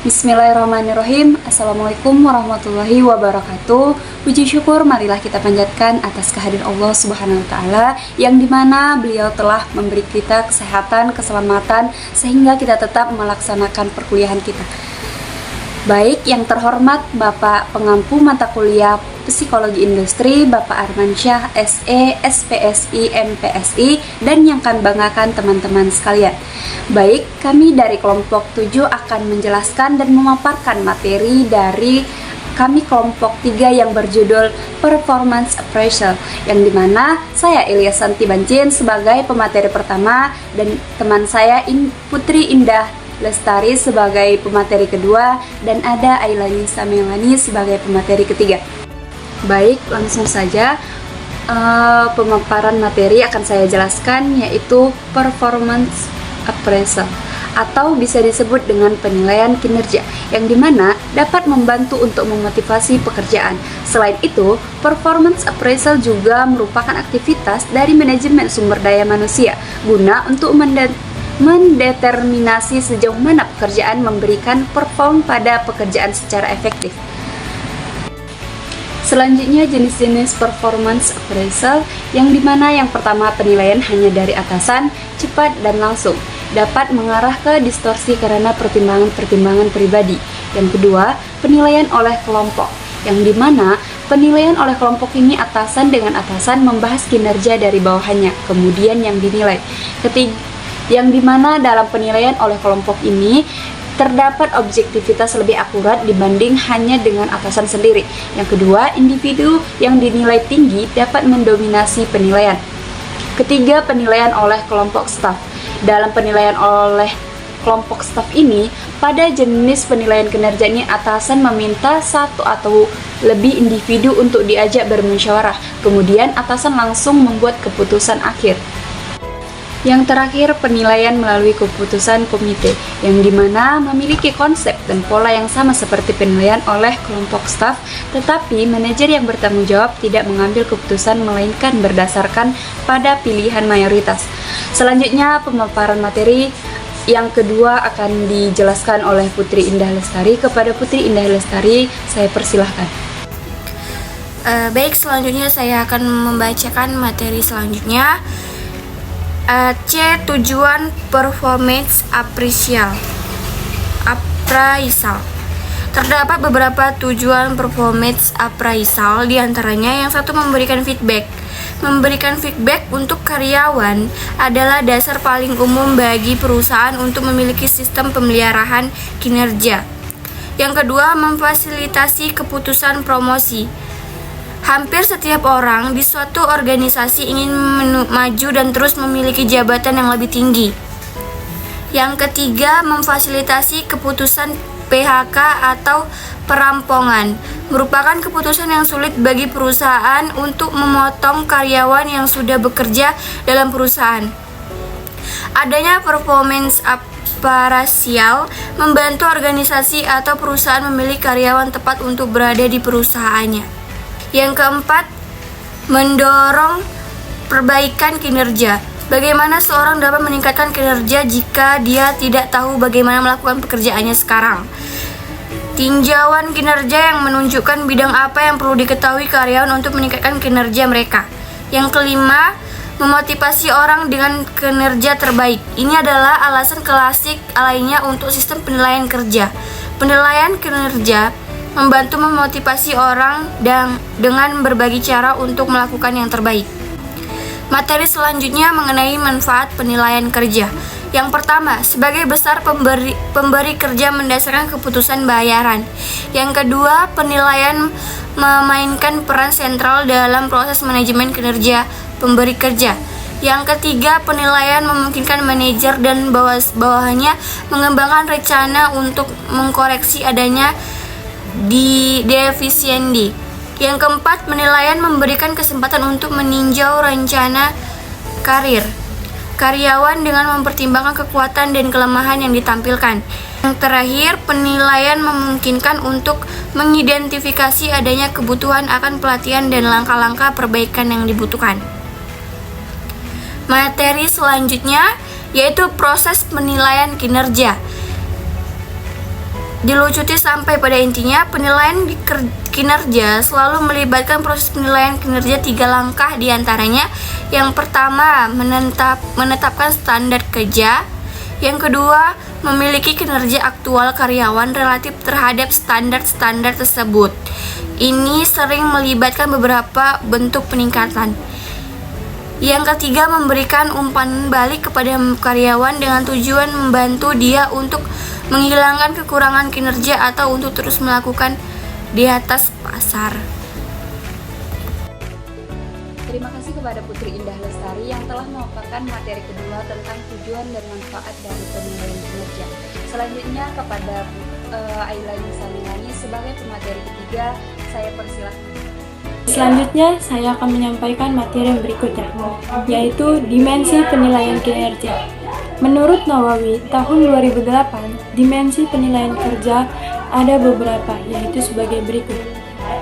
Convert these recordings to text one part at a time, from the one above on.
Bismillahirrahmanirrahim. Assalamualaikum warahmatullahi wabarakatuh. Puji syukur marilah kita panjatkan atas kehadiran Allah Subhanahu wa taala yang dimana beliau telah memberi kita kesehatan, keselamatan sehingga kita tetap melaksanakan perkuliahan kita. Baik, yang terhormat Bapak Pengampu Mata Kuliah Psikologi Industri, Bapak Armansyah, SE, SPSI, MPSI, dan yang kami banggakan teman-teman sekalian. Baik, kami dari kelompok 7 akan menjelaskan dan memaparkan materi dari kami kelompok 3 yang berjudul Performance Appraisal, yang dimana saya Ilyasanti Bancin sebagai pemateri pertama dan teman saya Putri Indah Lestari sebagai pemateri kedua, dan ada Ailani Samelani sebagai pemateri ketiga. Baik, langsung saja pemaparan materi akan saya jelaskan, yaitu performance appraisal atau bisa disebut dengan penilaian kinerja, yang dimana dapat membantu untuk memotivasi pekerjaan. Selain itu, performance appraisal juga merupakan aktivitas dari manajemen sumber daya manusia guna untuk mendeterminasi sejauh mana pekerjaan memberikan perform pada pekerjaan secara efektif. Selanjutnya jenis-jenis performance appraisal, yang dimana yang pertama penilaian hanya dari atasan, cepat dan langsung, dapat mengarah ke distorsi karena pertimbangan-pertimbangan pribadi. Yang kedua, penilaian oleh kelompok, yang dimana penilaian oleh kelompok ini atasan dengan atasan membahas kinerja dari bawahannya, kemudian yang dinilai. Yang dimana dalam penilaian oleh kelompok ini terdapat objektivitas lebih akurat dibanding hanya dengan atasan sendiri. Yang kedua, individu yang dinilai tinggi dapat mendominasi penilaian. Ketiga, penilaian oleh kelompok staf. Dalam penilaian oleh kelompok staf ini, pada jenis penilaian kinerja ini atasan meminta satu atau lebih individu untuk diajak bermusyawarah, kemudian atasan langsung membuat keputusan akhir. Yang terakhir, penilaian melalui keputusan komite, yang dimana memiliki konsep dan pola yang sama seperti penilaian oleh kelompok staf, tetapi manajer yang bertanggung jawab tidak mengambil keputusan melainkan berdasarkan pada pilihan mayoritas. Selanjutnya, pemaparan materi yang kedua akan dijelaskan oleh Putri Indah Lestari. Kepada Putri Indah Lestari, saya persilahkan. Baik, selanjutnya saya akan membacakan materi selanjutnya. C. Tujuan performance appraisal. Terdapat beberapa tujuan performance appraisal, diantaranya yang satu memberikan feedback. Memberikan feedback untuk karyawan adalah dasar paling umum bagi perusahaan untuk memiliki sistem pemeliharaan kinerja. Yang kedua, memfasilitasi keputusan promosi. Hampir setiap orang di suatu organisasi ingin maju dan terus memiliki jabatan yang lebih tinggi. Yang ketiga, memfasilitasi keputusan PHK atau perampongan. Merupakan keputusan yang sulit bagi perusahaan untuk memotong karyawan yang sudah bekerja dalam perusahaan. Adanya performance appraisal membantu organisasi atau perusahaan memilih karyawan tepat untuk berada di perusahaannya. Yang keempat, mendorong perbaikan kinerja. Bagaimana seorang dapat meningkatkan kinerja jika dia tidak tahu bagaimana melakukan pekerjaannya sekarang? Tinjauan kinerja yang menunjukkan bidang apa yang perlu diketahui karyawan untuk meningkatkan kinerja mereka. Yang kelima, memotivasi orang dengan kinerja terbaik. Ini adalah alasan klasik lainnya untuk sistem penilaian kerja. Penilaian kinerja membantu memotivasi orang dan dengan berbagi cara untuk melakukan yang terbaik. Materi selanjutnya mengenai manfaat penilaian kerja. Yang pertama, sebagai besar pemberi kerja mendasarkan keputusan bayaran. Yang kedua, penilaian memainkan peran sentral dalam proses manajemen kinerja pemberi kerja. Yang ketiga, penilaian memungkinkan manajer dan bawahannya mengembangkan rencana untuk mengkoreksi adanya defisiensi. Yang keempat, penilaian memberikan kesempatan untuk meninjau rencana karir karyawan dengan mempertimbangkan kekuatan dan kelemahan yang ditampilkan. Yang terakhir, penilaian memungkinkan untuk mengidentifikasi adanya kebutuhan akan pelatihan dan langkah-langkah perbaikan yang dibutuhkan. Materi selanjutnya yaitu proses penilaian kinerja. dilucuti sampai pada intinya. Penilaian kinerja selalu melibatkan proses penilaian kinerja 3 langkah diantaranya. Yang pertama, menetapkan standar kerja. Yang kedua, memiliki kinerja aktual karyawan relatif terhadap standar-standar tersebut. Ini sering melibatkan beberapa bentuk peningkatan. Yang ketiga, memberikan umpan balik kepada karyawan dengan tujuan membantu dia untuk menghilangkan kekurangan kinerja atau untuk terus melakukan di atas pasar. Terima kasih kepada Putri Indah Lestari yang telah memaparkan materi kedua tentang tujuan dan manfaat dari penilaian kinerja. Selanjutnya kepada Ayla Nisanilani sebagai pemateri ketiga, saya persilahkan. Selanjutnya, saya akan menyampaikan materi yang berikutnya, yaitu dimensi penilaian kinerja. Menurut Nawawi, tahun 2008, dimensi penilaian kerja ada beberapa, yaitu sebagai berikut.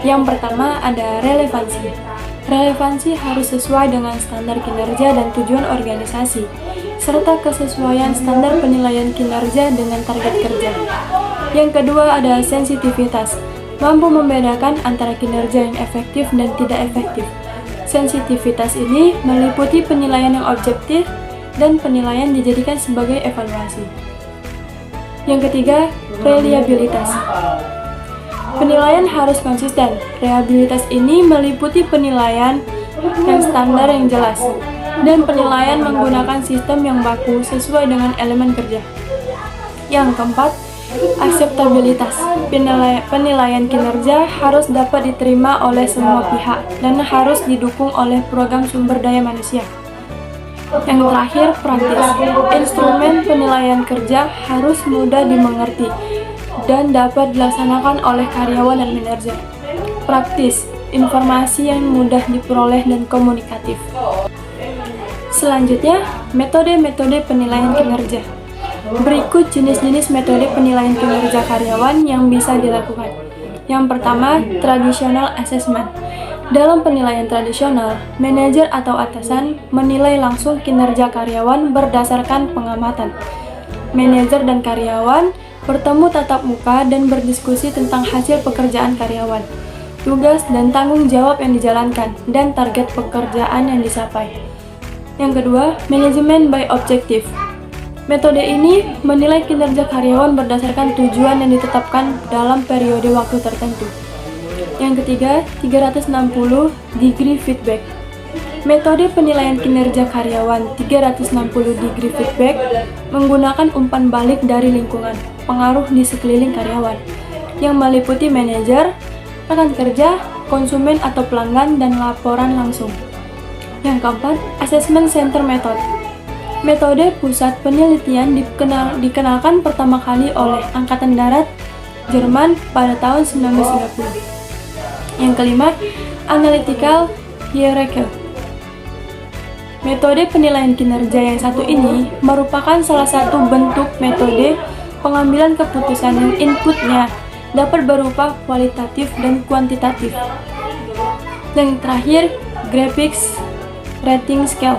Yang pertama ada relevansi. Relevansi harus sesuai dengan standar kinerja dan tujuan organisasi, serta kesesuaian standar penilaian kinerja dengan target kerja. Yang kedua ada sensitivitas. Mampu membedakan antara kinerja yang efektif dan tidak efektif. Sensitivitas ini meliputi penilaian yang objektif dan penilaian dijadikan sebagai evaluasi. Yang ketiga, reliabilitas. Penilaian harus konsisten. Reliabilitas ini meliputi penilaian yang standar yang jelas dan penilaian menggunakan sistem yang baku sesuai dengan elemen kerja. Yang keempat, akseptabilitas. Penilaian kinerja harus dapat diterima oleh semua pihak dan harus didukung oleh program sumber daya manusia. Yang terakhir, praktis. Instrumen penilaian kerja harus mudah dimengerti dan dapat dilaksanakan oleh karyawan dan manajer. Praktis, informasi yang mudah diperoleh dan komunikatif. Selanjutnya, metode-metode penilaian kinerja. Berikut jenis-jenis metode penilaian kinerja karyawan yang bisa dilakukan. Yang pertama, traditional assessment. Dalam penilaian tradisional, manajer atau atasan menilai langsung kinerja karyawan berdasarkan pengamatan. Manajer dan karyawan bertemu tatap muka dan berdiskusi tentang hasil pekerjaan karyawan, tugas dan tanggung jawab yang dijalankan, dan target pekerjaan yang dicapai. Yang kedua, manajemen by objective. Metode ini menilai kinerja karyawan berdasarkan tujuan yang ditetapkan dalam periode waktu tertentu. Yang ketiga, 360 degree feedback. Metode penilaian kinerja karyawan 360 degree feedback menggunakan umpan balik dari lingkungan, pengaruh di sekeliling karyawan, yang meliputi manajer, rekan kerja, konsumen atau pelanggan, dan laporan langsung. Yang keempat, assessment center method. Metode pusat penelitian dikenalkan pertama kali oleh Angkatan Darat Jerman pada tahun 1930. Yang kelima, analytical hierarchy. Metode penilaian kinerja yang satu ini merupakan salah satu bentuk metode pengambilan keputusan yang inputnya dapat berupa kualitatif dan kuantitatif. Dan terakhir, graphics rating scale.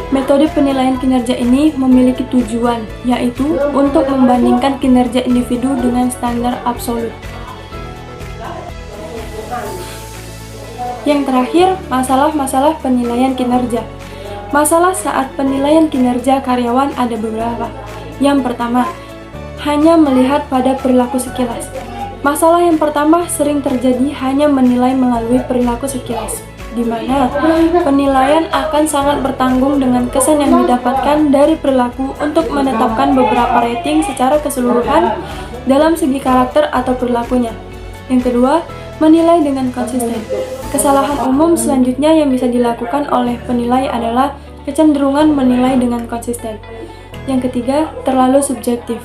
Metode penilaian kinerja ini memiliki tujuan, yaitu untuk membandingkan kinerja individu dengan standar absolut. Yang terakhir, masalah-masalah penilaian kinerja. Masalah saat penilaian kinerja karyawan ada beberapa. Yang pertama, hanya melihat pada perilaku sekilas. Masalah yang pertama sering terjadi hanya menilai melalui perilaku sekilas, di mana penilaian akan sangat bertanggung dengan kesan yang didapatkan dari perilaku untuk menetapkan beberapa rating secara keseluruhan dalam segi karakter atau perilakunya. Yang kedua, menilai dengan konsisten. Kesalahan umum selanjutnya yang bisa dilakukan oleh penilai adalah kecenderungan menilai dengan konsisten. Yang ketiga, terlalu subjektif.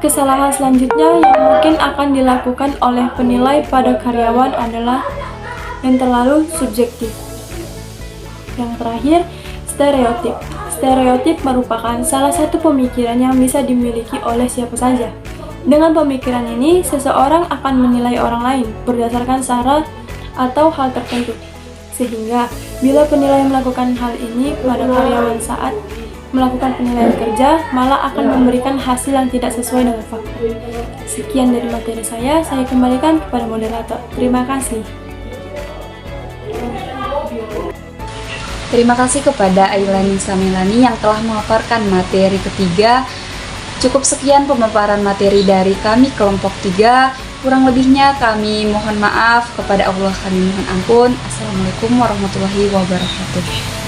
Kesalahan selanjutnya yang mungkin akan dilakukan oleh penilai pada karyawan adalah yang terlalu subjektif. Yang terakhir, stereotip. Stereotip merupakan salah satu pemikiran yang bisa dimiliki oleh siapa saja. Dengan pemikiran ini, seseorang akan menilai orang lain berdasarkan syarat atau hal tertentu. Sehingga, bila penilai melakukan hal ini pada karyawan saat melakukan penilaian kerja malah akan memberikan hasil yang tidak sesuai dengan fakta. Sekian dari materi saya kembalikan kepada moderator. Terima kasih. Terima kasih kepada Ailani Samelani yang telah memaparkan materi ketiga. Cukup sekian pemaparan materi dari kami kelompok 3. Kurang lebihnya kami mohon maaf, kepada Allah kami mohon ampun. Assalamualaikum warahmatullahi wabarakatuh.